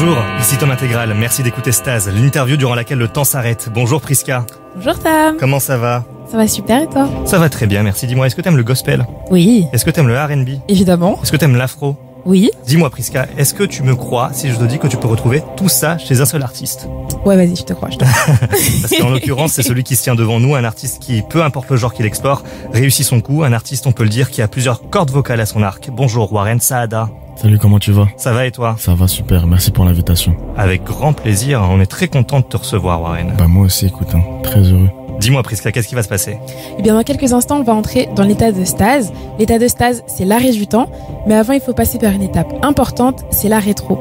Bonjour, ici Tom Intégral. Merci d'écouter Stase, l'interview durant laquelle le temps s'arrête. Bonjour Priska. Bonjour Tam. Comment ça va? Ça va super et toi? Ça va très bien, merci. Dis-moi, est-ce que t'aimes le gospel? Oui. Est-ce que t'aimes le R&B? Évidemment. Est-ce que t'aimes l'afro? Oui. Dis-moi Priska, est-ce que tu me crois si je te dis que tu peux retrouver tout ça chez un seul artiste? Ouais, vas-y, je te crois. Parce qu'en l'occurrence, c'est celui qui se tient devant nous, un artiste qui, peu importe le genre qu'il explore, réussit son coup. Un artiste, on peut le dire, qui a plusieurs cordes vocales à son arc. Bonjour Warren Saada. Salut, comment tu vas? Ça va et toi? Ça va super, merci pour l'invitation. Avec grand plaisir, on est très content de te recevoir Warren. Bah moi aussi, écoute, très heureux. Dis-moi Priska, qu'est-ce qui va se passer? Eh bien, dans quelques instants, on va entrer dans l'état de stase. L'état de stase, c'est l'arrêt du temps. Mais avant, il faut passer par une étape importante, c'est la rétro.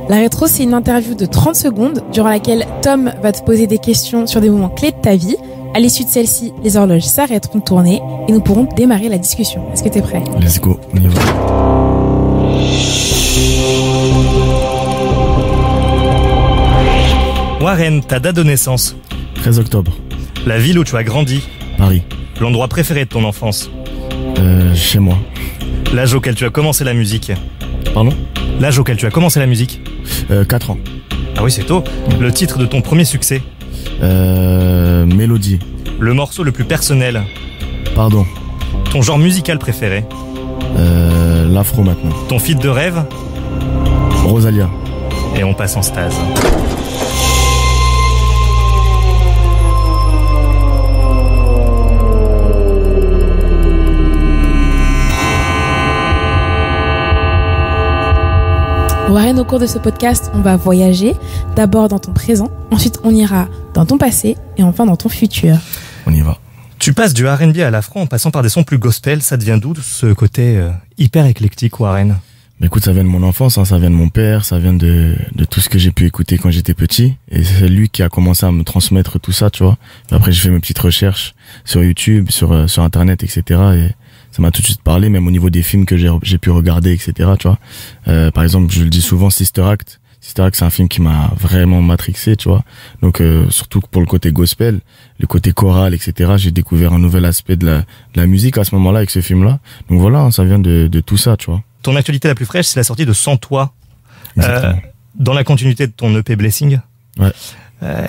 La rétro, c'est une interview de 30 secondes durant laquelle Tom va te poser des questions sur des moments clés de ta vie. À l'issue de celle-ci, les horloges s'arrêteront de tourner et nous pourrons démarrer la discussion. Est-ce que t'es prêt? Let's go, on y va. Warren, ta date de naissance? 13 octobre. La ville où tu as grandi? Paris. L'endroit préféré de ton enfance? Chez moi. L'âge auquel tu as commencé la musique? Pardon? L'âge auquel tu as commencé la musique? 4 ans. Ah oui, c'est tôt. Le titre de ton premier succès? Mélodie. Le morceau le plus personnel? Pardon. Ton genre musical préféré? L'afro maintenant. Ton feat de rêve? Rosalia. Et on passe en stase. Warren, au cours de ce podcast, on va voyager, d'abord dans ton présent, ensuite on ira dans ton passé et enfin dans ton futur. On y va. Tu passes du R&B à l'afro en passant par des sons plus gospel, ça devient d'où ce côté hyper éclectique, Warren? Mais écoute, ça vient de mon enfance, ça vient de mon père, ça vient de tout ce que j'ai pu écouter quand j'étais petit. Et c'est lui qui a commencé à me transmettre tout ça, tu vois. Et après, j'ai fait mes petites recherches sur YouTube, sur Internet, etc. Et ça m'a tout de suite parlé, même au niveau des films que j'ai pu regarder, etc. Tu vois. Par exemple, je le dis souvent, Sister Act. Sister Act, c'est un film qui m'a vraiment matrixé, tu vois. Donc, surtout pour le côté gospel, le côté choral, etc. J'ai découvert un nouvel aspect de la musique à ce moment-là avec ce film-là. Donc voilà, ça vient de tout ça, tu vois. Ton actualité la plus fraîche, c'est la sortie de Sans Toi. Exactement. Dans la continuité de ton EP Blessing. Ouais.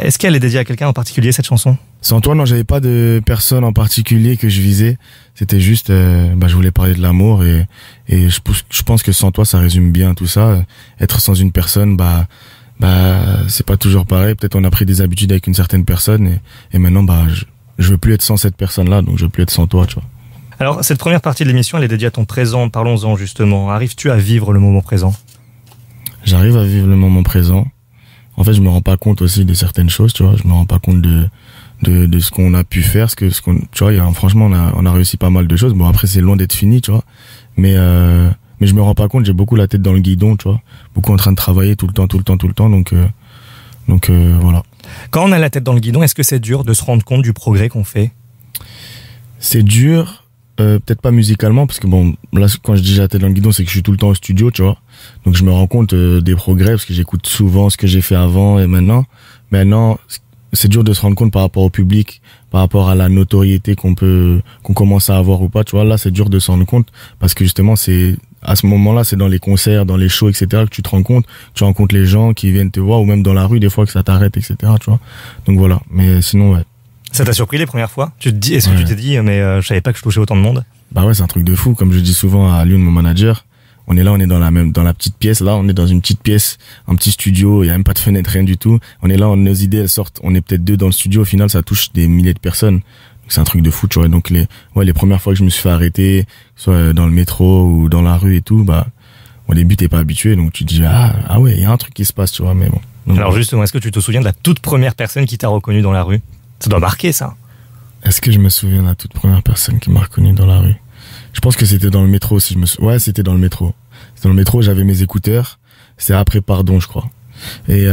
Est-ce qu'elle est dédiée à quelqu'un en particulier, cette chanson? Sans toi, non, j'avais pas de personne en particulier que je visais. C'était juste, je voulais parler de l'amour et je pense que sans toi, ça résume bien tout ça. Être sans une personne, c'est pas toujours pareil. Peut-être on a pris des habitudes avec une certaine personne et maintenant, je veux plus être sans cette personne-là, donc je veux plus être sans toi, tu vois. Alors, cette première partie de l'émission, elle est dédiée à ton présent. Parlons-en justement. Arrives-tu à vivre le moment présent? J'arrive à vivre le moment présent. En fait, je me rends pas compte aussi de certaines choses, tu vois. Je me rends pas compte de ce qu'on a pu faire, tu vois, franchement, on a réussi pas mal de choses. Bon, après, c'est loin d'être fini, tu vois. Mais je me rends pas compte, j'ai beaucoup la tête dans le guidon, tu vois. Beaucoup en train de travailler tout le temps. Donc, voilà. Quand on a la tête dans le guidon, est-ce que c'est dur de se rendre compte du progrès qu'on fait? C'est dur. Peut-être pas musicalement, parce que bon, là, quand je dis j'ai la tête dans le guidon, c'est que je suis tout le temps au studio, tu vois. Donc je me rends compte des progrès, parce que j'écoute souvent ce que j'ai fait avant et maintenant. Maintenant, c'est dur de se rendre compte par rapport au public, par rapport à la notoriété qu'on commence à avoir ou pas, tu vois. Là, c'est dur de se rendre compte, parce que justement, à ce moment-là, c'est dans les concerts, dans les shows, etc., que tu te rends compte, tu rencontres les gens qui viennent te voir, ou même dans la rue, des fois, que ça t'arrête, etc., tu vois. Donc voilà. Mais sinon, ouais. Ça t'a surpris les premières fois? Tu te dis, est-ce que tu t'es dit, mais je savais pas que je touchais autant de monde? Bah ouais, c'est un truc de fou. Comme je dis souvent à Lyon, mon manager, on est dans la petite pièce, là, on est dans une petite pièce, un petit studio, il y a même pas de fenêtre, rien du tout. On est là, nos idées, elles sortent, on est peut-être 2 dans le studio, au final, ça touche des milliers de personnes. Donc c'est un truc de fou, tu vois. Donc les premières fois que je me suis fait arrêter, soit dans le métro ou dans la rue et tout, au début, t'es pas habitué, donc tu te dis, ah ouais, il y a un truc qui se passe, tu vois, mais bon. Donc, alors justement, est-ce que tu te souviens de la toute première personne qui t'a reconnu dans la rue? Ça doit marquer, ça. Est-ce que je me souviens de la toute première personne qui m'a reconnu dans la rue? Je pense que c'était dans le métro, ouais, c'était dans le métro. C'était dans le métro, j'avais mes écouteurs. C'est après Pardon, je crois. Et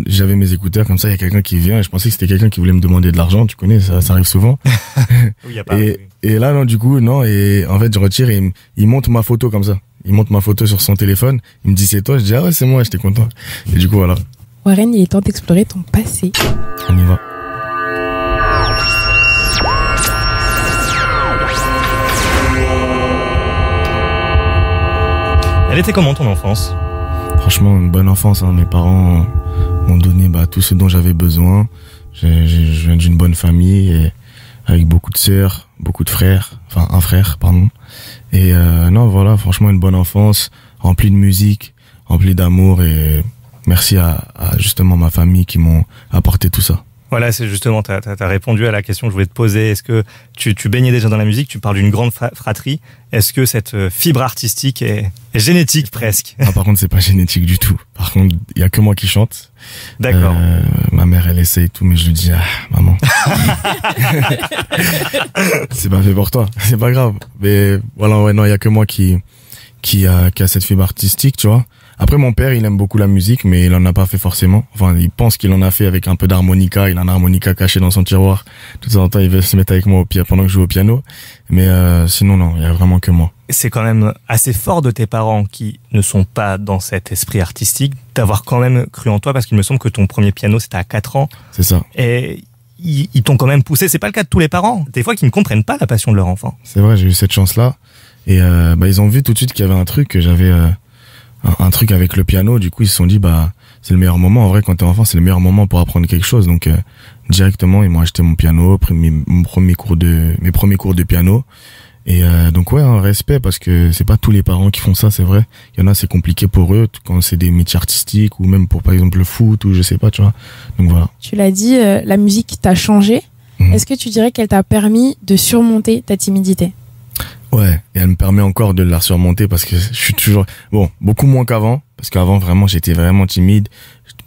j'avais mes écouteurs, comme ça, il y a quelqu'un qui vient, et je pensais que c'était quelqu'un qui voulait me demander de l'argent, tu connais, ça arrive souvent. Oui, y a pas. Et là, non, du coup, non, et en fait, je retire et il monte ma photo comme ça. Il monte ma photo sur son téléphone, il me dit c'est toi, je dis ah ouais, c'est moi, j'étais content. Et du coup, voilà. Warren, il est temps d'explorer ton passé. On y va. Elle était comment ton enfance? Franchement, une bonne enfance. Hein. Mes parents m'ont donné tout ce dont j'avais besoin. Je viens d'une bonne famille et avec beaucoup de sœurs, beaucoup de frères. Enfin, un frère, pardon. Et non, voilà, franchement, une bonne enfance, remplie de musique, remplie d'amour. Et merci à justement ma famille qui m'ont apporté tout ça. Voilà, c'est justement, t'as répondu à la question que je voulais te poser. Est-ce que tu baignais déjà dans la musique? Tu parles d'une grande fratrie. Est-ce que cette fibre artistique est génétique presque? Ah, par contre, c'est pas génétique du tout. Par contre, il y a que moi qui chante. D'accord. Ma mère, elle essaye tout, mais je lui dis, maman. C'est pas fait pour toi. C'est pas grave. Mais voilà, ouais, non, il y a que moi qui a cette fibre artistique, tu vois. Après, mon père, il aime beaucoup la musique, mais il en a pas fait forcément. Enfin, il pense qu'il en a fait avec un peu d'harmonica. Il a un harmonica caché dans son tiroir. De temps en temps, il veut se mettre avec moi pendant que je joue au piano. Mais sinon, non, il y a vraiment que moi. C'est quand même assez fort de tes parents qui ne sont pas dans cet esprit artistique, d'avoir quand même cru en toi, parce qu'il me semble que ton premier piano, c'était à 4 ans. C'est ça. Et ils t'ont quand même poussé. C'est pas le cas de tous les parents. Des fois, qui ne comprennent pas la passion de leur enfant. C'est vrai, j'ai eu cette chance-là. Et ils ont vu tout de suite qu'il y avait un truc, que j'avais un truc avec le piano. Du coup, ils se sont dit, c'est le meilleur moment. En vrai, quand t'es enfant, c'est le meilleur moment pour apprendre quelque chose. Donc, directement, ils m'ont acheté mon piano, mes premiers cours de piano. Et donc, ouais, un respect, parce que c'est pas tous les parents qui font ça, c'est vrai. Il y en a, c'est compliqué pour eux, quand c'est des métiers artistiques, ou même pour, par exemple, le foot, ou je sais pas, tu vois. Donc, voilà. Tu l'as dit, la musique t'a changé. Est-ce que tu dirais qu'elle t'a permis de surmonter ta timidité? Ouais, et elle me permet encore de la surmonter, parce que je suis toujours, beaucoup moins qu'avant, parce qu'avant, vraiment, j'étais vraiment timide.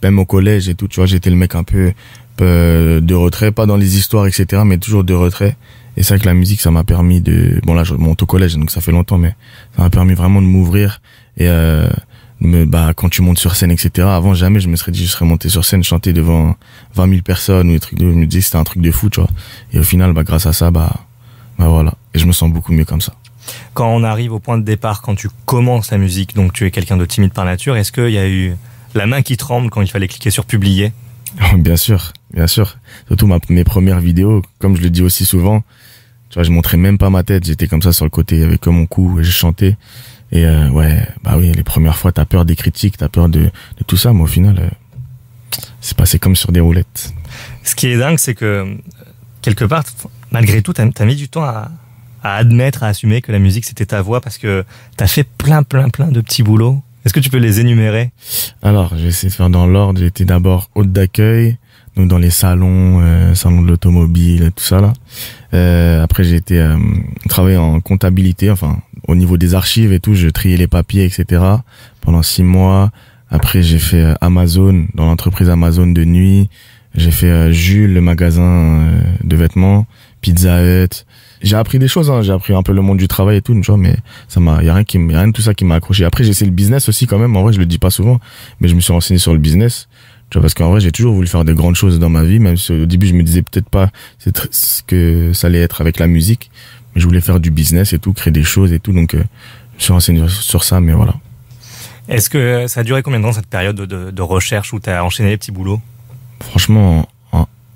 Même au collège et tout, tu vois, j'étais le mec un peu de retrait, pas dans les histoires, etc., mais toujours de retrait. Et c'est vrai que la musique, ça m'a permis de... Bon, là, je monte au collège, donc ça fait longtemps, mais ça m'a permis vraiment de m'ouvrir. Et quand tu montes sur scène, etc., avant, jamais je me serais dit, je serais monté sur scène, chanter devant 20 000 personnes, ou des trucs je me disais que c'était un truc de fou, tu vois. Et au final, grâce à ça, voilà. Et je me sens beaucoup mieux comme ça. Quand on arrive au point de départ, quand tu commences la musique, donc tu es quelqu'un de timide par nature, est-ce qu'il y a eu la main qui tremble quand il fallait cliquer sur publier? Bien sûr. Surtout mes premières vidéos, comme je le dis aussi souvent, tu vois, je montrais même pas ma tête, j'étais comme ça sur le côté avec mon cou et je chantais. Et oui, les premières fois, t'as peur des critiques, t'as peur de tout ça, mais au final, c'est passé comme sur des roulettes. Ce qui est dingue, c'est que quelque part, malgré tout, t'as mis du temps à admettre, à assumer que la musique c'était ta voix, parce que t'as fait plein de petits boulots. Est-ce que tu peux les énumérer? Alors, je vais essayer de faire dans l'ordre. J'ai été d'abord hôte d'accueil, donc dans les salons de l'automobile, tout ça là. Après, j'ai été travailler en comptabilité, enfin au niveau des archives et tout. Je triais les papiers, etc. pendant 6 mois. Après, j'ai fait Amazon, dans l'entreprise Amazon de nuit. J'ai fait Jules, le magasin de vêtements, Pizza Hut. J'ai appris des choses, j'ai appris un peu le monde du travail et tout, tu vois, mais y a rien de tout ça qui m'a accroché. Après, j'ai essayé le business aussi quand même. En vrai, je le dis pas souvent, mais je me suis renseigné sur le business. Tu vois, parce qu'en vrai, j'ai toujours voulu faire de grandes choses dans ma vie, même si au début, je me disais peut-être pas ce que ça allait être avec la musique, mais je voulais faire du business et tout, créer des choses et tout, donc je me suis renseigné sur ça, mais voilà. Est-ce que ça a duré combien de temps, cette période de recherche où tu as enchaîné les petits boulots? Franchement,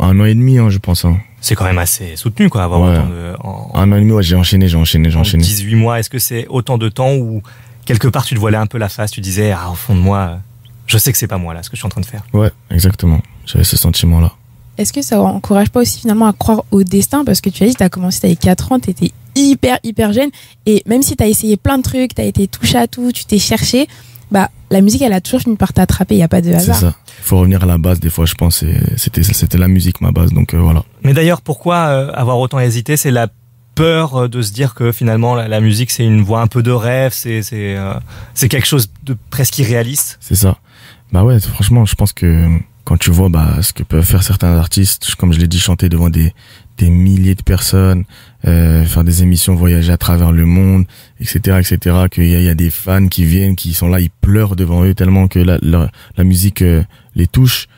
1 an et demi, je pense. C'est quand même assez soutenu, quoi, avoir autant de... 1 an et demi, ouais, j'ai enchaîné. 18 mois, est-ce que c'est autant de temps où, quelque part, tu te voilais un peu la face, tu disais, au fond de moi, je sais que c'est pas moi, là, ce que je suis en train de faire? Ouais, exactement. J'avais ce sentiment-là. Est-ce que ça encourage pas aussi, finalement, à croire au destin? Parce que tu as dit, t'as commencé, t'avais 4 ans, t'étais hyper jeune, et même si t'as essayé plein de trucs, t'as été touche à tout, tu t'es cherché, la musique, elle a toujours fini par t'attraper, il n'y a pas de hasard. C'est ça. Il faut revenir à la base, des fois, je pense. C'était la musique, ma base, donc voilà. Mais d'ailleurs, pourquoi avoir autant hésité? C'est la peur de se dire que finalement, la musique, c'est une voie un peu de rêve, c'est quelque chose de presque irréaliste? C'est ça. Ouais, franchement, je pense que quand tu vois ce que peuvent faire certains artistes, comme je l'ai dit, chanter devant des milliers de personnes, faire des émissions, voyager à travers le monde, etc., qu'il y a des fans qui viennent, qui sont là, ils pleurent devant eux tellement que la musique les touche.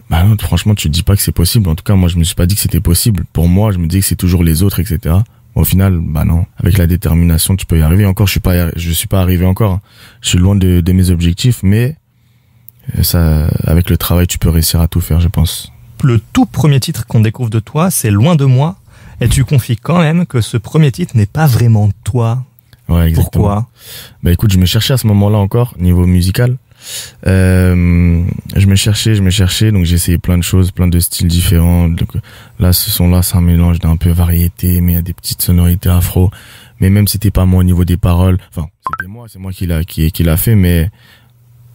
Non, franchement, tu te dis pas que c'est possible. En tout cas, moi, je me suis pas dit que c'était possible. Pour moi, je me dis que c'est toujours les autres, etc. Au final, non. Avec la détermination, tu peux y arriver. Encore, je suis pas arrivé encore. Je suis loin de mes objectifs, mais ça, avec le travail, tu peux réussir à tout faire, je pense. Le tout premier titre qu'on découvre de toi, c'est Loin de moi. Et tu confies quand même que ce premier titre n'est pas vraiment toi. Ouais, exactement. Pourquoi? Écoute, je me cherchais à ce moment-là encore, niveau musical. Je me cherchais, donc j'ai essayé plein de choses, plein de styles différents. Donc là, ce son-là, c'est un mélange d'un peu variété, mais il y a des petites sonorités afro. Mais même si c'était pas moi au niveau des paroles, enfin, c'est moi qui l'a fait, mais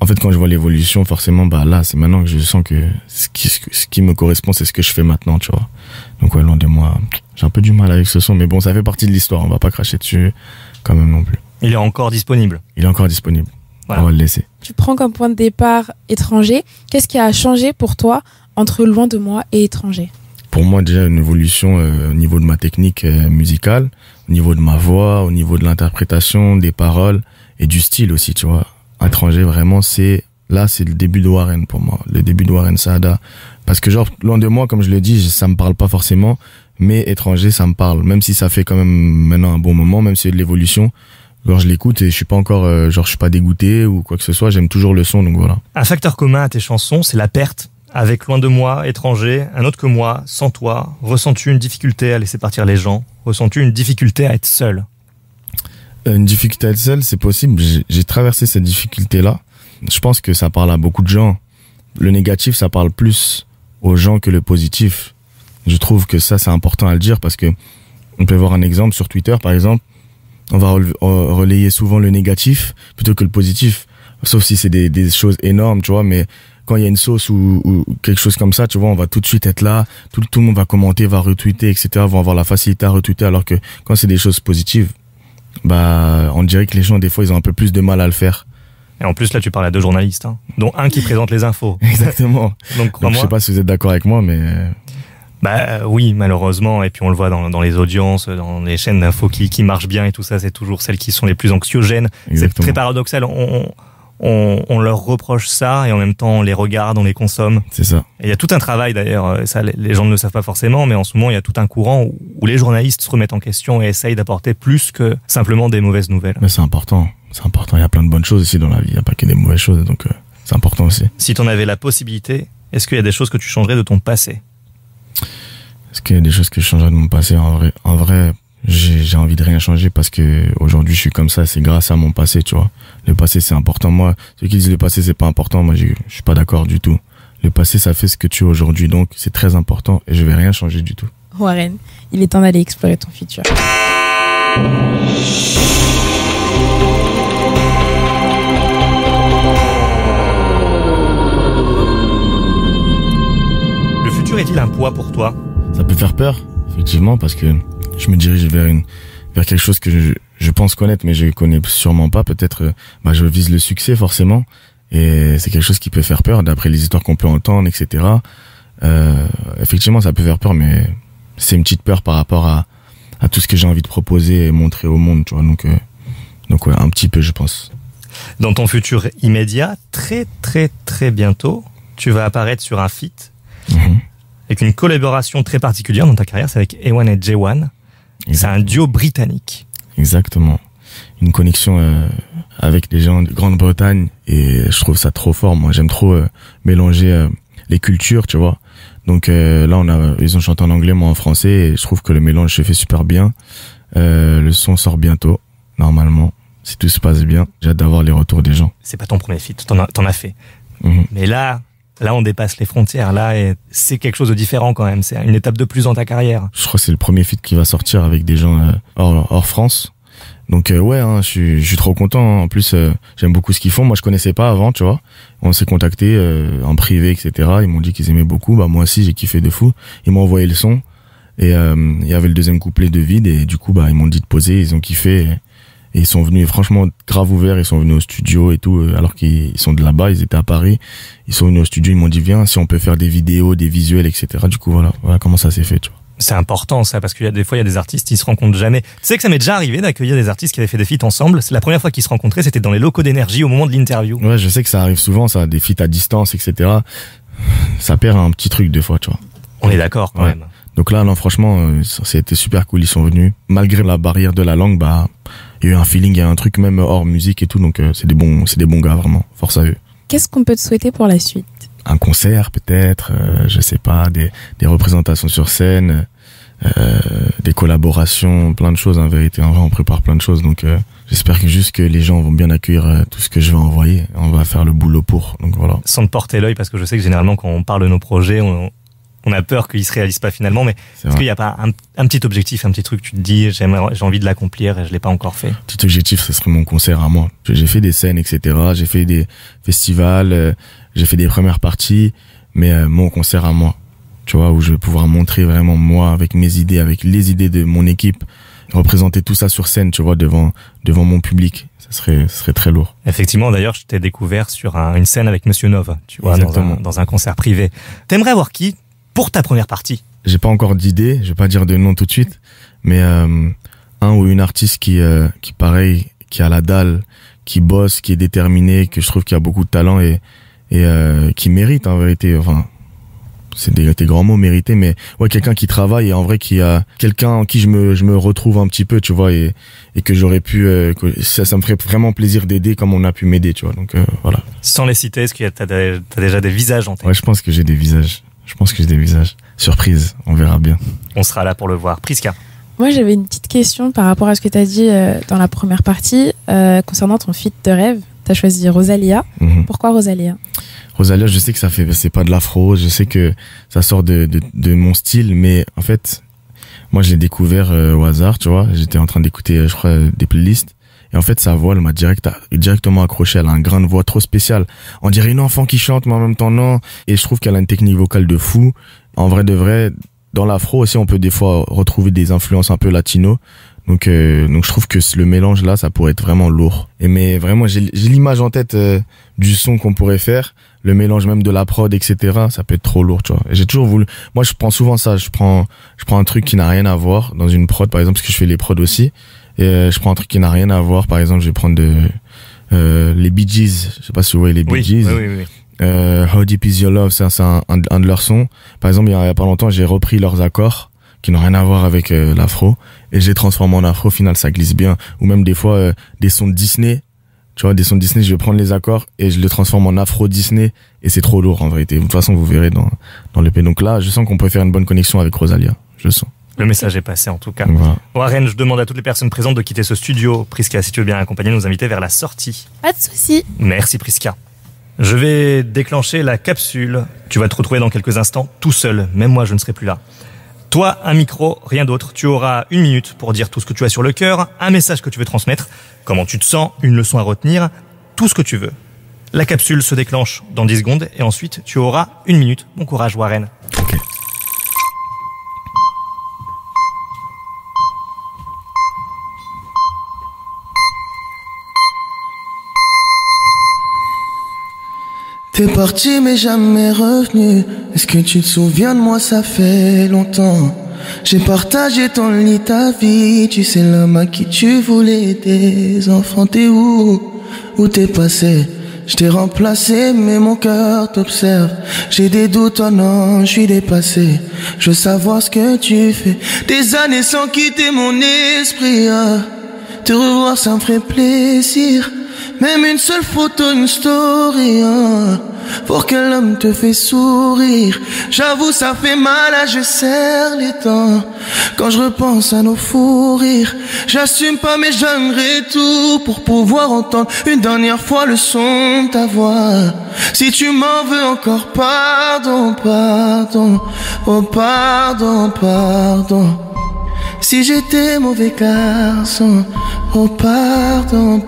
en fait, quand je vois l'évolution, forcément, bah là, c'est maintenant que je sens que ce qui me correspond, c'est ce que je fais maintenant, tu vois. Donc ouais, loin de moi, j'ai un peu du mal avec ce son, mais bon, ça fait partie de l'histoire, on va pas cracher dessus quand même non plus. Il est encore disponible. Voilà. On va le laisser. Tu prends comme point de départ étranger. Qu'est-ce qui a changé pour toi entre Loin de moi et étranger? Pour moi, déjà, une évolution au niveau de ma technique musicale, au niveau de ma voix, au niveau de l'interprétation, des paroles et du style aussi, tu vois. Étranger, vraiment, c'est le début de Warren pour moi. Le début de Warren Saada. Parce que genre, Loin de moi, comme je l'ai dit, ça me parle pas forcément, mais étranger, ça me parle. Même si ça fait quand même maintenant un bon moment, même si c'est de l'évolution. Quand je l'écoute et je suis pas encore, je suis pas dégoûté ou quoi que ce soit, j'aime toujours le son, donc voilà. Un facteur commun à tes chansons, c'est la perte. Avec Loin de moi, étranger, Un autre que moi, Sans toi. Ressens-tu une difficulté à laisser partir les gens? Ressens-tu une difficulté à être seul? Une difficulté à être seul, c'est possible. J'ai traversé cette difficulté-là. Je pense que ça parle à beaucoup de gens. Le négatif, ça parle plus aux gens que le positif. Je trouve que ça, c'est important à le dire parce que on peut voir un exemple sur Twitter, par exemple. On va relayer souvent le négatif plutôt que le positif. Sauf si c'est des choses énormes, tu vois, mais quand il y a une sauce ou quelque chose comme ça, tu vois, on va tout de suite être là, tout le monde va commenter, va retweeter, etc., vont avoir la facilité à retweeter, alors que quand c'est des choses positives, bah, on dirait que les gens, des fois, ils ont un peu plus de mal à le faire. Et en plus, là, tu parles à 2 journalistes, hein, dont un qui présente les infos. Exactement. Donc, je sais pas si vous êtes d'accord avec moi, mais... Bah oui, malheureusement, et puis on le voit dans les audiences, dans les chaînes d'infos qui marchent bien et tout ça, c'est toujours celles qui sont les plus anxiogènes. Exactement. C'est très paradoxal, on leur reproche ça et en même temps on les regarde, on les consomme. C'est ça. Et il y a tout un travail d'ailleurs, ça les gens ne le savent pas forcément, mais en ce moment il y a tout un courant où les journalistes se remettent en question et essayent d'apporter plus que simplement des mauvaises nouvelles. Mais c'est important, il y a plein de bonnes choses aussi dans la vie, il n'y a pas que des mauvaises choses, donc c'est important aussi. Si tu en avais la possibilité, est-ce qu'il y a des choses que tu changerais de ton passé? Est-ce qu'il y a des choses que je changerais de mon passé? En vrai, j'ai envie de rien changer parce que aujourd'hui je suis comme ça, c'est grâce à mon passé, tu vois. Le passé c'est important. Moi, ceux qui disent le passé c'est pas important, moi je suis pas d'accord du tout. Le passé ça fait ce que tu es aujourd'hui, donc c'est très important et je vais rien changer du tout. Warren, il est temps d'aller explorer ton futur. Le futur est-il un poids pour toi? Ça peut faire peur, effectivement, parce que je me dirige vers quelque chose que je pense connaître, mais je connais sûrement pas. Peut-être, je vise le succès, forcément. Et c'est quelque chose qui peut faire peur, d'après les histoires qu'on peut entendre, etc. Effectivement, ça peut faire peur, mais c'est une petite peur par rapport à tout ce que j'ai envie de proposer et montrer au monde, tu vois. Donc ouais, un petit peu, je pense. Dans ton futur immédiat, très, très, très bientôt, tu vas apparaître sur un feat. Avec une collaboration très particulière dans ta carrière, c'est avec A1 et J1. C'est un duo britannique. Exactement. Une connexion avec des gens de Grande-Bretagne et je trouve ça trop fort. Moi, j'aime trop mélanger les cultures, tu vois. Donc là, ils ont chanté en anglais, moi en français et je trouve que le mélange se fait super bien. Le son sort bientôt, normalement, si tout se passe bien. J'ai hâte d'avoir les retours des gens. C'est pas ton premier feat, t'en as fait. Mais là, on dépasse les frontières. Là, et c'est quelque chose de différent quand même. C'est une étape de plus dans ta carrière. Je crois que c'est le premier feat qui va sortir avec des gens hors France. Donc ouais, hein, je suis trop content. En plus, j'aime beaucoup ce qu'ils font. Moi, je connaissais pas avant, tu vois. On s'est contacté en privé, etc. Ils m'ont dit qu'ils aimaient beaucoup. Bah moi aussi, j'ai kiffé de fou. Ils m'ont envoyé le son et il y avait le deuxième couplet de Vide et du coup, bah ils m'ont dit de poser. Ils ont kiffé. Et ils sont venus, franchement, grave ouverts, ils sont venus au studio et tout, alors qu'ils sont de là-bas, ils étaient à Paris. Ils sont venus au studio, ils m'ont dit, viens, si on peut faire des vidéos, des visuels, etc. Du coup, voilà comment ça s'est fait, tu vois. C'est important, ça, parce qu'il y a des fois, il y a des artistes, ils se rencontrent jamais. Tu sais que ça m'est déjà arrivé d'accueillir des artistes qui avaient fait des feats ensemble. C'est la première fois qu'ils se rencontraient, c'était dans les locaux d'Énergie au moment de l'interview. Ouais, je sais que ça arrive souvent, ça, des feats à distance, etc. Ça perd un petit truc, des fois, tu vois. On est d'accord, quand même. Donc là, non, franchement, ça a été super cool, ils sont venus. Malgré la barrière de la langue, bah, il y a eu un feeling, il y a un truc même hors musique et tout, donc c'est des bons gars, vraiment. Force à eux. Qu'est-ce qu'on peut te souhaiter pour la suite? Un concert, peut-être, je sais pas, des représentations sur scène, des collaborations, plein de choses, en vérité. En vrai, on prépare plein de choses, donc J'espère que juste que les gens vont bien accueillir tout ce que je vais envoyer. On va faire le boulot pour. Donc voilà. Sans te porter l'œil, parce que je sais que généralement quand on parle de nos projets, on a peur qu'ils se réalisent pas finalement, mais est-ce qu'il n'y a pas un petit objectif, un petit truc, tu te dis j'ai envie de l'accomplir et je l'ai pas encore fait? Petit objectif, ce serait mon concert à moi. J'ai fait des scènes, etc. J'ai fait des festivals, j'ai fait des premières parties, mais mon concert à moi, tu vois, où je vais pouvoir montrer vraiment moi, avec mes idées, avec les idées de mon équipe, représenter tout ça sur scène, tu vois, devant mon public. Ce serait très lourd. Effectivement, d'ailleurs, je t'ai découvert sur une scène avec Monsieur Nov, tu vois, dans un concert privé. T'aimerais avoir qui pour ta première partie? J'ai pas encore d'idée, je vais pas dire de nom tout de suite, mais un ou une artiste qui pareil, qui a la dalle, qui bosse, qui est déterminé, que je trouve qu'il a beaucoup de talent et qui mérite en vérité. Enfin, c'est des grands mots, mériter, mais ouais, quelqu'un qui travaille et en vrai qui a quelqu'un en qui je me retrouve un petit peu, tu vois, et que j'aurais pu, ça me ferait vraiment plaisir d'aider comme on a pu m'aider, tu vois. Donc voilà. Sans les citer, est-ce que t'as déjà des visages en tête? Ouais, je pense que j'ai des visages. Surprise, on verra bien. On sera là pour le voir. Priska. Moi, j'avais une petite question par rapport à ce que tu as dit dans la première partie concernant ton feat de rêve. Tu as choisi Rosalia. Pourquoi Rosalia? Rosalia, je sais que c'est pas de l'afro, je sais que ça sort de mon style, mais en fait, moi, je l'ai découvert au hasard, tu vois. J'étais en train d'écouter, je crois, des playlists. Et en fait, sa voix, elle m'a directement accroché. Elle a un grain de voix trop spécial. On dirait une enfant qui chante, mais en même temps, non. Et je trouve qu'elle a une technique vocale de fou. En vrai de vrai, dans l'afro aussi, on peut des fois retrouver des influences un peu latino. Donc je trouve que le mélange là, ça pourrait être vraiment lourd. Mais vraiment, j'ai l'image en tête du son qu'on pourrait faire. Le mélange même de la prod, etc. Ça peut être trop lourd, tu vois. Et j'ai toujours voulu. Moi, je prends souvent ça. Je prends un truc qui n'a rien à voir dans une prod, par exemple, parce que je fais les prods aussi. Et je prends un truc qui n'a rien à voir. Par exemple, je vais prendre les Bee Gees. Je sais pas si vous voyez les Bee Gees. Oui. How Deep Is Your Love, c'est un de leurs sons. Par exemple, il y a pas longtemps, j'ai repris leurs accords qui n'ont rien à voir avec l'afro et j'ai transformé en afro. Au final, ça glisse bien. Ou même des fois des sons de Disney. Tu vois, des sons de Disney, je vais prendre les accords et je les transforme en afro Disney et c'est trop lourd en vérité. De toute façon, vous verrez dans l'EP. Donc là, je sens qu'on peut faire une bonne connexion avec Rosalia. Je le sens. Le message est passé en tout cas. Voilà. Warren, je demande à toutes les personnes présentes de quitter ce studio. Priska, si tu veux bien accompagner nos invités vers la sortie. Pas de souci. Merci Priska. Je vais déclencher la capsule. Tu vas te retrouver dans quelques instants tout seul. Même moi, je ne serai plus là. Toi, un micro, rien d'autre. Tu auras 1 minute pour dire tout ce que tu as sur le cœur, un message que tu veux transmettre, comment tu te sens, une leçon à retenir, tout ce que tu veux. La capsule se déclenche dans 10 secondes et ensuite tu auras 1 minute. Bon courage, Warren. Ok. T'es parti mais jamais revenu. Est-ce que tu te souviens de moi, ça fait longtemps. J'ai partagé ton lit, ta vie. Tu sais l'homme à qui tu voulais des enfants. T'es où t'es passé? Je t'ai remplacé mais mon cœur t'observe. J'ai des doutes, oh non, je suis dépassé. Je veux savoir ce que tu fais. Des années sans quitter mon esprit, Te revoir ça me ferait plaisir. Même une seule photo, une story, pour que l'homme te fait sourire. J'avoue ça fait mal, je serre les dents quand je repense à nos fous rires. J'assume pas mais j'aimerais tout pour pouvoir entendre une dernière fois le son de ta voix. Si tu m'en veux encore, pardon, oh pardon. Si j'étais mauvais garçon, oh pardon.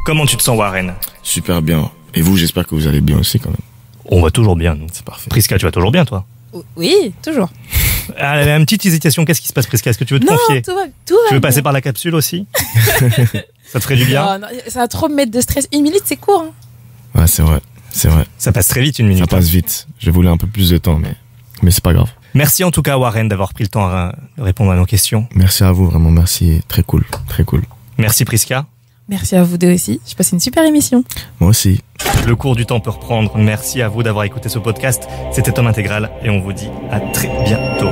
Comment tu te sens, Warren? Super bien. Et vous, j'espère que vous allez bien aussi quand même. On va toujours bien, nous. C'est parfait. Priska, tu vas toujours bien, toi? Oui, toujours. Allez, une petite hésitation. Qu'est-ce qui se passe, Priska? Est-ce que tu veux te confier? Non, tout va Tu veux passer bien. par la capsule aussi? Ça te ferait du bien? Non, ça va trop me mettre de stress. 1 minute, c'est court. Ouais, c'est vrai. Ça passe très vite, 1 minute. Ça passe vite. Je voulais un peu plus de temps, mais c'est pas grave. Merci en tout cas, Warren, d'avoir pris le temps de répondre à nos questions. Merci à vous, vraiment, merci. Très cool. Merci, Priska. Merci à vous deux aussi. J'ai passé une super émission. Moi aussi. Le cours du temps peut reprendre. Merci à vous d'avoir écouté ce podcast. C'était Tom Intégral et on vous dit à très bientôt.